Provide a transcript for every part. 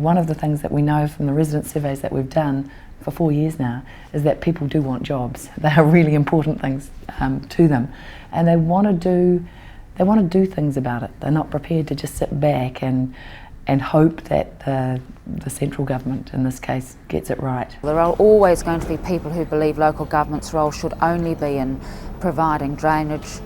one of the things that we know from the resident surveys that we've done for 4 years now is that people do want jobs. They are really important things to them, and they want to do things about it. They're not prepared to just sit back and hope that the central government, in this case, gets it right. There are always going to be people who believe local government's role should only be in providing drainage,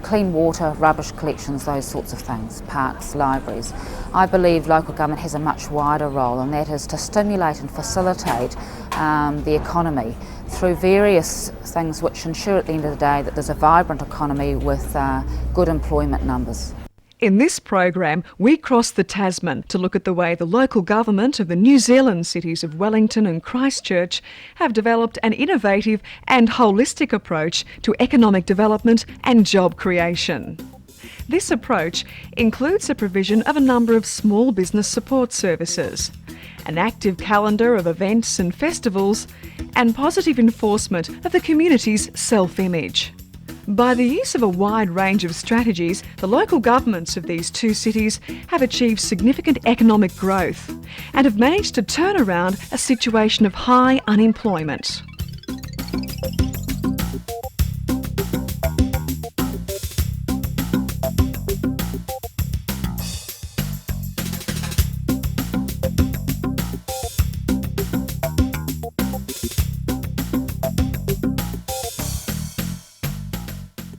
clean water, rubbish collections, those sorts of things, parks, libraries. I believe local government has a much wider role, and that is to stimulate and facilitate the economy through various things which ensure at the end of the day that there's a vibrant economy with good employment numbers. In this program, we cross the Tasman to look at the way the local government of the New Zealand cities of Wellington and Christchurch have developed an innovative and holistic approach to economic development and job creation. This approach includes the provision of a number of small business support services, an active calendar of events and festivals, and positive enforcement of the community's self-image. By the use of a wide range of strategies, the local governments of these two cities have achieved significant economic growth and have managed to turn around a situation of high unemployment.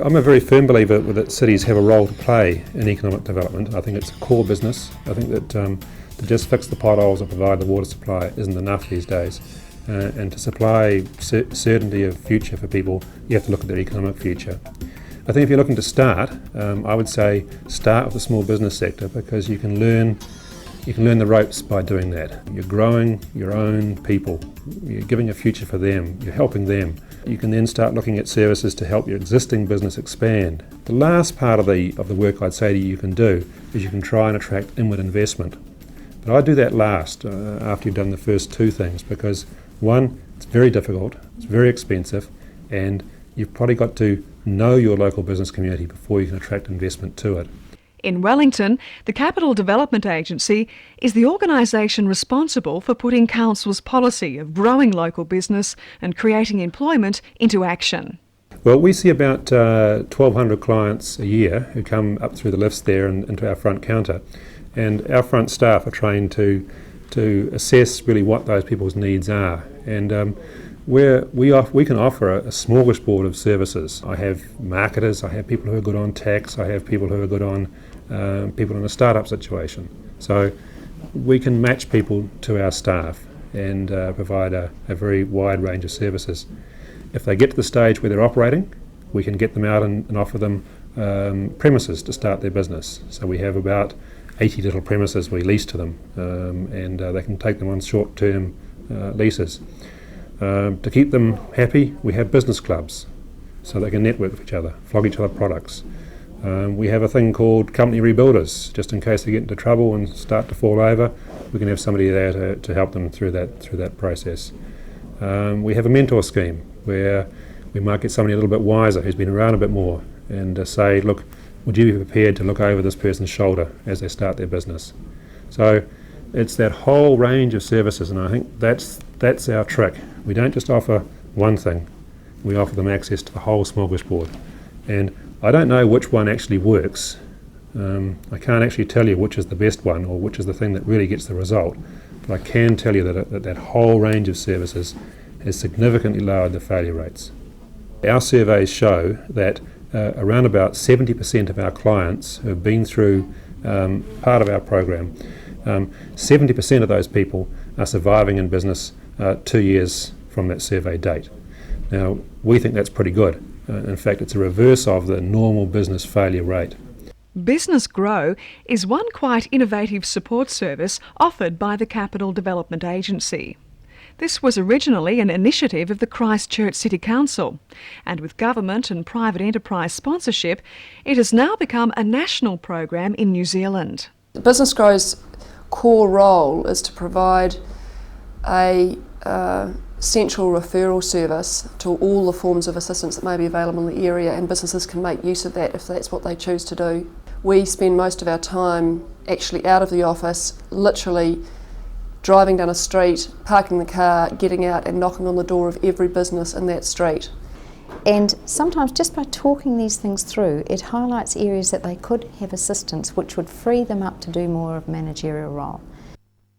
I'm a very firm believer that cities have a role to play in economic development. I think it's a core business. I think that to just fix the potholes or provide the water supply isn't enough these days. And to supply certainty of future for people, you have to look at their economic future. I think if you're looking to start, I would say start with the small business sector, because you can learn the ropes by doing that. You're growing your own people, you're giving a future for them, you're helping them. You can then start looking at services to help your existing business expand. The last part of the work I'd say to you can do is you can try and attract inward investment. But I do that last, after you've done the first two things, because one, it's very difficult, it's very expensive, and you've probably got to know your local business community before you can attract investment to it. In Wellington, the Capital Development Agency is the organisation responsible for putting Council's policy of growing local business and creating employment into action. Well, we see about 1,200 clients a year who come up through the lifts there and into our front counter, and our front staff are trained to assess really what those people's needs are. And we can offer a smorgasbord of services. I have marketers, I have people who are good on tax, I have people who are good on people in a startup situation. So we can match people to our staff and provide a very wide range of services. If they get to the stage where they're operating, we can get them out and offer them premises to start their business. So we have about 80 little premises we lease to them, and they can take them on short-term leases. To keep them happy, we have business clubs, so they can network with each other, flog each other products. We have a thing called company rebuilders, just in case they get into trouble and start to fall over. We can have somebody there to help them through that process. We have a mentor scheme where we might get somebody a little bit wiser who's been around a bit more and say, look, would you be prepared to look over this person's shoulder as they start their business? So it's that whole range of services, and I think that's our trick. We don't just offer one thing, we offer them access to the whole smorgasbord. And I don't know which one actually works. I can't actually tell you which is the best one or which is the thing that really gets the result, but I can tell you that whole range of services has significantly lowered the failure rates. Our surveys show that around about 70% of our clients who have been through part of our program, 70% of those people are surviving in business 2 years from that survey date. Now, we think that's pretty good. In fact, it's a reverse of the normal business failure rate. Business Grow is one quite innovative support service offered by the Capital Development Agency. This was originally an initiative of the Christchurch City Council, and with government and private enterprise sponsorship, it has now become a national program in New Zealand. Business Grow's core role is to provide a central referral service to all the forms of assistance that may be available in the area, and businesses can make use of that if that's what they choose to do. we spend most of our time actually out of the office, literally driving down a street, parking the car, getting out and knocking on the door of every business in that street. And sometimes just by talking these things through, it highlights areas that they could have assistance, which would free them up to do more of a managerial role.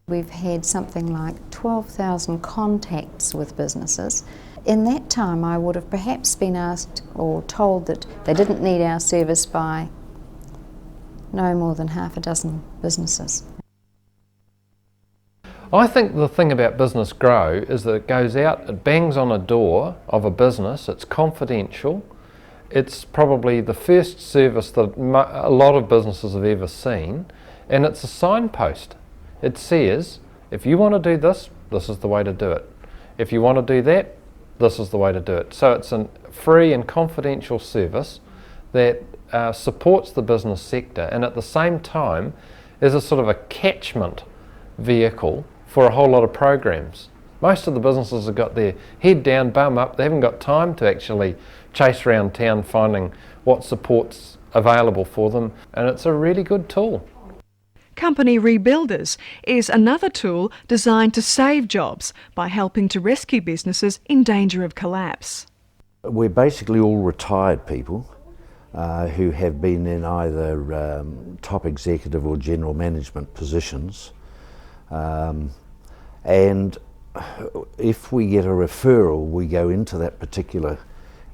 We've had something like 12,000 contacts with businesses. In that time, I would have perhaps been asked or told that they didn't need our service by no more than half a dozen businesses. I think the thing about Business Grow is that it goes out, it bangs on a door of a business, it's confidential, it's probably the first service that a lot of businesses have ever seen, and it's a signpost. It says, if you want to do this, this is the way to do it. If you want to do that, this is the way to do it. So it's a free and confidential service that supports the business sector, and at the same time is a sort of a catchment vehicle for a whole lot of programs. Most of the businesses have got their head down, bum up, they haven't got time to actually chase around town finding what support's available for them, and it's a really good tool. Company Rebuilders is another tool designed to save jobs by helping to rescue businesses in danger of collapse. We're basically all retired people who have been in either top executive or general management positions. And if we get a referral, we go into that particular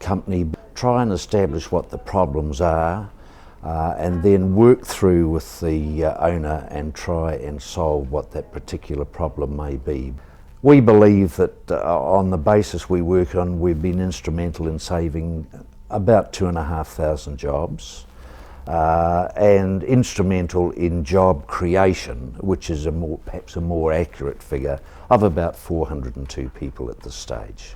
company, try and establish what the problems are, and then work through with the owner and try and solve what that particular problem may be. We believe that on the basis we work on, we've been instrumental in saving about 2,500 jobs. And instrumental in job creation, which is perhaps a more accurate figure of about 402 people at this stage.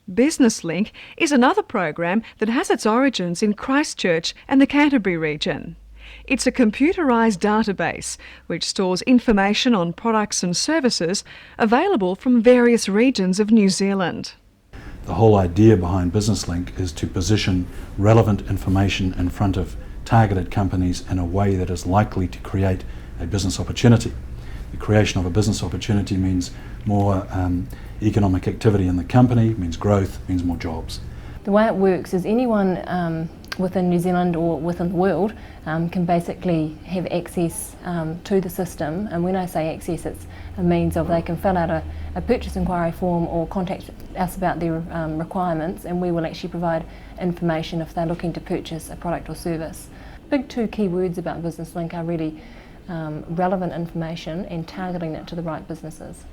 BusinessLink is another program that has its origins in Christchurch and the Canterbury region. It's a computerised database which stores information on products and services available from various regions of New Zealand. The whole idea behind BusinessLink is to position relevant information in front of targeted companies in a way that is likely to create a business opportunity. The creation of a business opportunity means more economic activity in the company, means growth, means more jobs. The way it works is anyone within New Zealand or within the world can basically have access to the system, and when I say access, it's a means of they can fill out a purchase inquiry form or contact us about their requirements, and we will actually provide information if they're looking to purchase a product or service. Big two key words about BusinessLink are really relevant information and targeting it to the right businesses.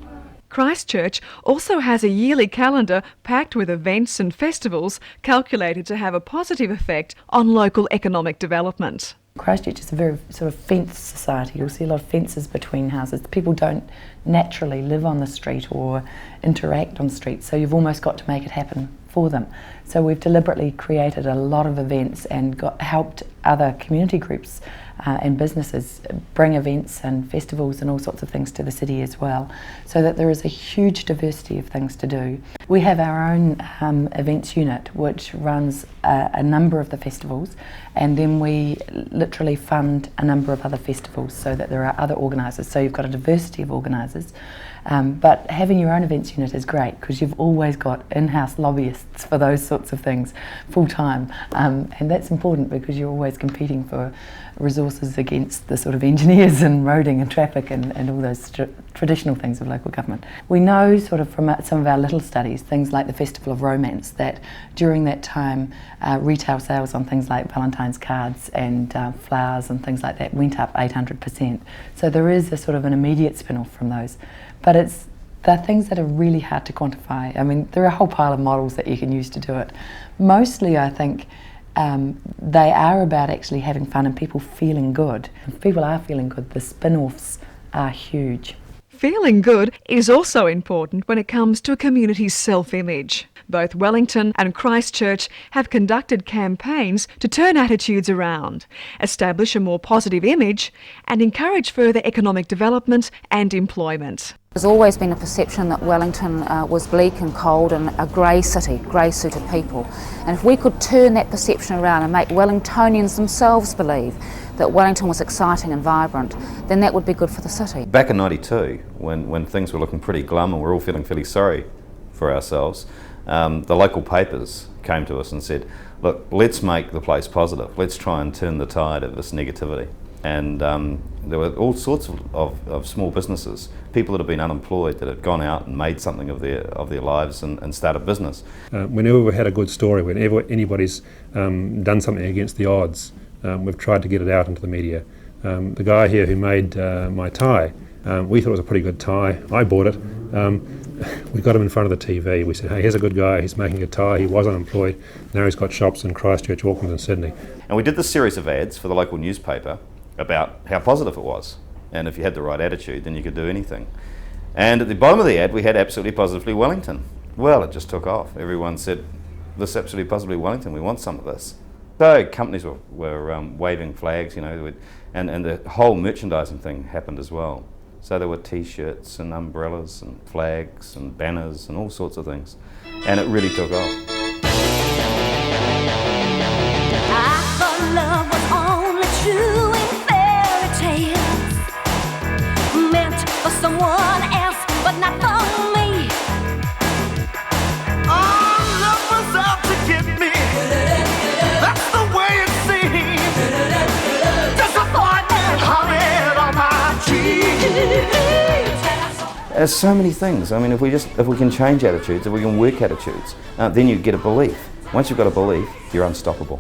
Christchurch also has a yearly calendar packed with events and festivals calculated to have a positive effect on local economic development. Christchurch is a very sort of fenced society. You'll see a lot of fences between houses. People don't naturally live on the street or interact on the street, so you've almost got to make it happen for them. So we've deliberately created a lot of events and helped other community groups and businesses bring events and festivals and all sorts of things to the city as well, so that there is a huge diversity of things to do. We have our own events unit which runs a number of the festivals, and then we literally fund a number of other festivals so that there are other organisers. So you've got a diversity of organisers, but having your own events unit is great because you've always got in-house lobbyists for those sorts of things full time, and that's important because you're always competing for resources against the sort of engineers and roading and traffic and all those traditional things of local government. We know sort of from some of our little studies, things like the Festival of Romance, that during that time retail sales on things like Valentine's cards and flowers and things like that went up 800%. So there is a sort of an immediate spin-off from those. But they're things that are really hard to quantify. I mean, there are a whole pile of models that you can use to do it. Mostly, I think, they are about actually having fun and people feeling good. If people are feeling good, the spin-offs are huge. Feeling good is also important when it comes to a community's self-image. Both Wellington and Christchurch have conducted campaigns to turn attitudes around, establish a more positive image, and encourage further economic development and employment. There's always been a perception that Wellington was bleak and cold and a grey city, grey-suited people. And if we could turn that perception around and make Wellingtonians themselves believe that Wellington was exciting and vibrant, then that would be good for the city. Back in '92, when things were looking pretty glum and we're all feeling fairly sorry for ourselves, the local papers came to us and said, look, let's make the place positive. Let's try and turn the tide of this negativity. And there were all sorts of small businesses, people that have been unemployed, that had gone out and made something of their lives and started business. Whenever we've had a good story, whenever anybody's done something against the odds, we've tried to get it out into the media. The guy here who made my tie, we thought it was a pretty good tie. I bought it. We got him in front of the TV. We said, hey, here's a good guy, he's making a tie, he was unemployed, now he's got shops in Christchurch, Auckland and Sydney. And we did this series of ads for the local newspaper about how positive it was, and if you had the right attitude then you could do anything. And at the bottom of the ad we had Absolutely Positively Wellington. Well, it just took off. Everyone said, this Absolutely Positively Wellington, we want some of this. So companies were waving flags, you know, and the whole merchandising thing happened as well. So there were t-shirts and umbrellas and flags and banners and all sorts of things, and it really took off. I thought love was only true in fairy tales, meant for someone else, but not for me. Oh, love was out to get me. That's the way it seems. Disappointment humming on my cheek. There's so many things. I mean, if we can change attitudes, if we can work attitudes, then you get a belief. Once you've got a belief, you're unstoppable.